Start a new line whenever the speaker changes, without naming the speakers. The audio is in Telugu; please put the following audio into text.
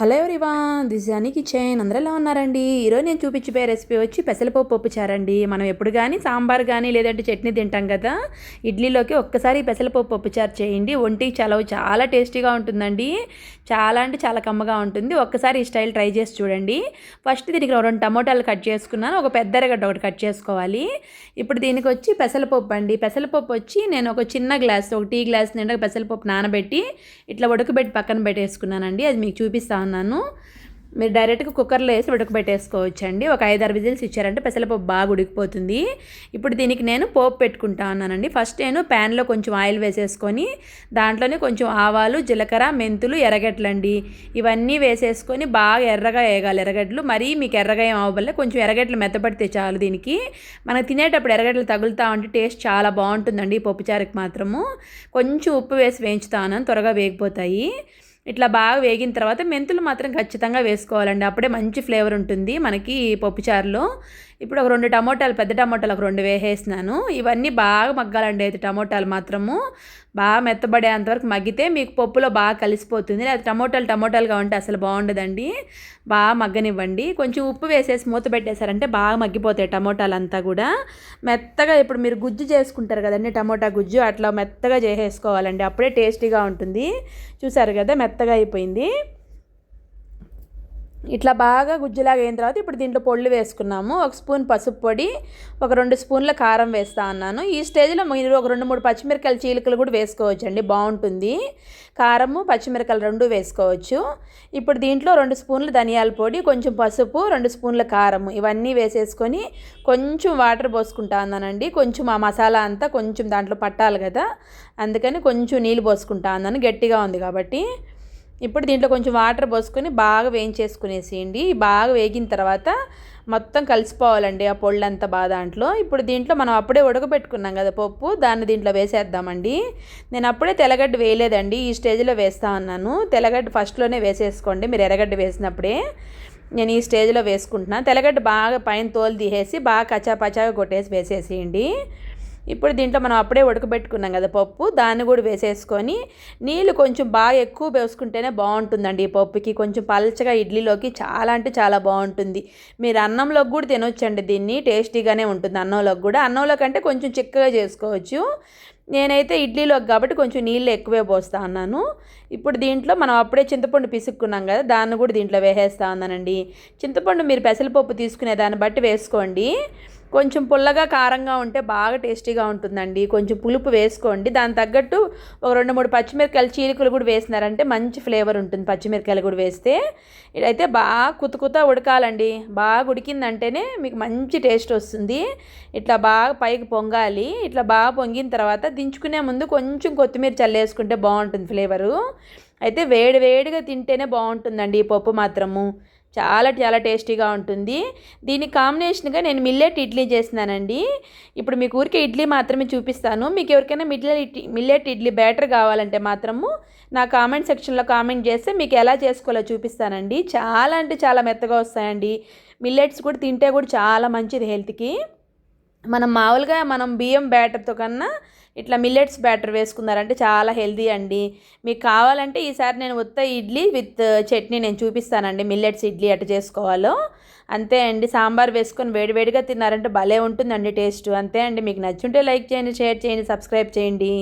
హలో ఎవ్రీవాన్, దిస్ ఇస్ అనీ కిచెన్. అందరూ ఎలా ఉన్నారండి? ఈరోజు నేను చూపించే రెసిపీ వచ్చి పెసరపప్పు పప్పుచారండి. మనం ఎప్పుడు కానీ సాంబార్ కానీ లేదంటే చట్నీ తింటాం కదా, ఇడ్లీలోకి ఒక్కసారి పెసరపప్పు పప్పుచారు చేయండి. ఒంటికి చాలా టేస్టీగా ఉంటుందండి. చాలా అంటే చాలా కమ్మగా ఉంటుంది. ఒక్కసారి ఈ స్టైల్ ట్రై చేసి చూడండి. ఫస్ట్ దీనికి 2 టమోటాలు కట్ చేసుకున్నాను. ఒక పెద్ద ఎర్రగడ్డ ఒకటి కట్ చేసుకోవాలి. ఇప్పుడు దీనికి వచ్చి పెసరపప్పు అండి. పెసరపప్పు వచ్చి నేను ఒక చిన్న గ్లాస్, ఒక టీ గ్లాస్ నిండా పెసరపప్పు నానబెట్టి ఇట్లా ఉడకబెట్టి పక్కన పెట్టేసుకున్నానండి. అది మీకు చూపిస్తాను. మీరు డైరెక్ట్గా కుక్కర్లో వేసి ఉడకబెట్టేసుకోవచ్చండి. ఒక 5-6 విజిల్స్ ఇచ్చారంటే పెసరపప్పు బాగా ఉడికిపోతుంది. ఇప్పుడు దీనికి నేను పోపు పెట్టుకుంటా ఉన్నానండి. ఫస్ట్ నేను ప్యాన్లో కొంచెం ఆయిల్ వేసేసుకొని దాంట్లోనే కొంచెం ఆవాలు, జీలకర్ర, మెంతులు, ఎర్రగడ్డలండి ఇవన్నీ వేసేసుకొని బాగా ఎర్రగా వేగాలి. ఎర్రగడ్డలు మరీ మీకు ఎర్రగా ఏం అవ్వబల్లే, కొంచెం ఎర్రగడ్డలు మెత్తపడితే చాలు. దీనికి మనకు తినేటప్పుడు ఎర్రగడ్డలు తగులుతూ ఉంటే టేస్ట్ చాలా బాగుంటుందండి. ఈ పప్పుచారుకి మాత్రము కొంచెం ఉప్పు వేసి వేయించుతాను, త్వరగా వేగిపోతాయి. ఇట్లా బాగా వేగిన తర్వాత మెంతులు మాత్రం ఖచ్చితంగా వేసుకోవాలండి. అప్పుడే మంచి ఫ్లేవర్ ఉంటుంది మనకి పప్పుచారులో. ఇప్పుడు ఒక 2 టమోటాలు, పెద్ద టమోటాలు ఒక 2 వేసేసినాను. ఇవన్నీ బాగా మగ్గాలండి. అయితే టమోటాలు మాత్రము బాగా మెత్తబడేంతవరకు మగ్గితే మీకు పప్పులో బాగా కలిసిపోతుంది. అది టమోటాలుగా ఉంటే అసలు బాగుండదండి. బాగా మగ్గనివ్వండి. కొంచెం ఉప్పు వేసేసి మూత పెట్టేశారంటే బాగా మగ్గిపోతాయి టమోటాలు అంతా కూడా మెత్తగా. ఇప్పుడు మీరు గుజ్జు చేసుకుంటారు కదండి, టమోటా గుజ్జు అట్లా మెత్తగా చేసేసుకోవాలండి. అప్పుడే టేస్టీగా ఉంటుంది. చూసారు కదా మెత్తగా అయిపోయింది. ఇట్లా బాగా గుజ్జులాగా అయిన తర్వాత ఇప్పుడు దీంట్లో పొళ్ళు వేసుకున్నాము. 1 స్పూన్ పసుపు పొడి, ఒక 2 స్పూన్ల కారం వేస్తా అన్నాను. ఈ స్టేజ్లో మీరు ఒక 2-3 పచ్చిమిరకాయల చీలికలు కూడా వేసుకోవచ్చు అండి, బాగుంటుంది. కారము, పచ్చిమిరకాయలు 2 వేసుకోవచ్చు. ఇప్పుడు దీంట్లో 2 స్పూన్ల ధనియాల పొడి, కొంచెం పసుపు, 2 స్పూన్ల కారం ఇవన్నీ వేసేసుకొని కొంచెం వాటర్ పోసుకుంటా అన్నానండి. కొంచెం ఆ మసాలా అంతా కొంచెం దాంట్లో పట్టాలి కదా, అందుకని కొంచెం నీళ్ళు పోసుకుంటా అన్నాను, గట్టిగా ఉంది కాబట్టి. ఇప్పుడు దీంట్లో కొంచెం వాటర్ పోసుకొని బాగా వేయించేసుకునేసేయండి. బాగా వేగిన తర్వాత మొత్తం కలిసిపోవాలండి ఆ పొళ్ళంతా బాగా దాంట్లో. ఇప్పుడు దీంట్లో మనం అప్పుడే ఉడకబెట్టుకున్నాం కదా పప్పు, దాన్ని దీంట్లో వేసేద్దామండి. నేను అప్పుడే తెల్లగడ్డ వేయలేదండి, ఈ స్టేజ్లో వేస్తా ఉన్నాను. తెల్లగడ్డ ఫస్ట్లోనే వేసేసుకోండి మీరు ఎర్రగడ్డ వేసినప్పుడే. నేను ఈ స్టేజ్లో వేసుకుంటున్నాను. తెల్లగడ్డ బాగా పైన తోలు తీసేసి బాగా కచాపచాగా కొట్టేసి వేసేసేయండి. ఇప్పుడు దీంట్లో మనం అప్పుడే ఉడకబెట్టుకున్నాం కదా పప్పు, దాన్ని కూడా వేసేసుకొని నీళ్ళు కొంచెం బాగా ఎక్కువ వేసుకుంటేనే బాగుంటుందండి. ఈ పప్పుకి కొంచెం పల్చగా ఇడ్లీలోకి చాలా అంటే చాలా బాగుంటుంది. మీరు అన్నంలోకి కూడా తినొచ్చండి, దీన్ని టేస్టీగానే ఉంటుంది. అన్నంలోకి కూడా, అన్నంలో కంటే కొంచెం చిక్కగా చేసుకోవచ్చు. నేనైతే ఇడ్లీలోకి కాబట్టి కొంచెం నీళ్ళు ఎక్కువే పోస్తా అన్నాను. ఇప్పుడు దీంట్లో మనం అప్పుడే చింతపండు పిసుక్కున్నాం కదా, దాన్ని కూడా దీంట్లో వేసేస్తా ఉన్నానండి. చింతపండు మీరు పెసరపప్పు తీసుకునే దాన్ని బట్టి వేసుకోండి. కొంచెం పుల్లగా కారంగా ఉంటే బాగా టేస్టీగా ఉంటుందండి. కొంచెం పులుపు వేసుకోండి. దాని తగ్గట్టు ఒక 2-3 పచ్చిమిరకాయల చీలికలు కూడా వేసినారంటే మంచి ఫ్లేవర్ ఉంటుంది. పచ్చిమిరకాయలు కూడా వేస్తే ఇదైతే బాగా కుత ఉడకాలండి. బాగా ఉడికిందంటేనే మీకు మంచి టేస్ట్ వస్తుంది. ఇట్లా బాగా పైకి పొంగాలి. ఇట్లా బాగా పొంగిన తర్వాత దించుకునే ముందు కొంచెం కొత్తిమీర చల్లేసుకుంటే బాగుంటుంది ఫ్లేవరు. అయితే వేడిగా తింటేనే బాగుంటుందండి ఈ పప్పు మాత్రము. చాలా టేస్టీగా ఉంటుంది. దీనికి కాంబినేషన్గా నేను మిల్లెట్ ఇడ్లీ చేస్తున్నానండి. ఇప్పుడు మీకు ఊరికే ఇడ్లీ మాత్రమే చూపిస్తాను. మీకు ఎవరికైనా మిల్లెట్ ఇడ్లీ బ్యాటర్ కావాలంటే మాత్రము నా కామెంట్ సెక్షన్లో కామెంట్ చేస్తే మీకు ఎలా చేసుకోవాలో చూపిస్తానండి. చాలా అంటే చాలా మెత్తగా వస్తాయండి. మిల్లెట్స్ కూడా తింటే కూడా చాలా మంచిది హెల్త్కి. మామూలుగా మనం బియ్యం బ్యాటర్తో కన్నా ఇట్లా మిల్లెట్స్ బ్యాటర్ వేసుకున్నారంటే చాలా హెల్తీ అండి. మీకు కావాలంటే ఈసారి నేను ఉత్త ఇడ్లీ విత్ చట్నీ నేను చూపిస్తానండి. మిల్లెట్స్ ఇడ్లీ అట్లా చేసుకోవాలో అంతే అండి. సాంబార్ వేసుకొని వేడివేడిగా తిన్నారంటే భలే ఉంటుందండి టేస్ట్. అంతే అండి. మీకు నచ్చుంటే లైక్ చేయండి, షేర్ చేయండి, సబ్స్క్రైబ్ చేయండి.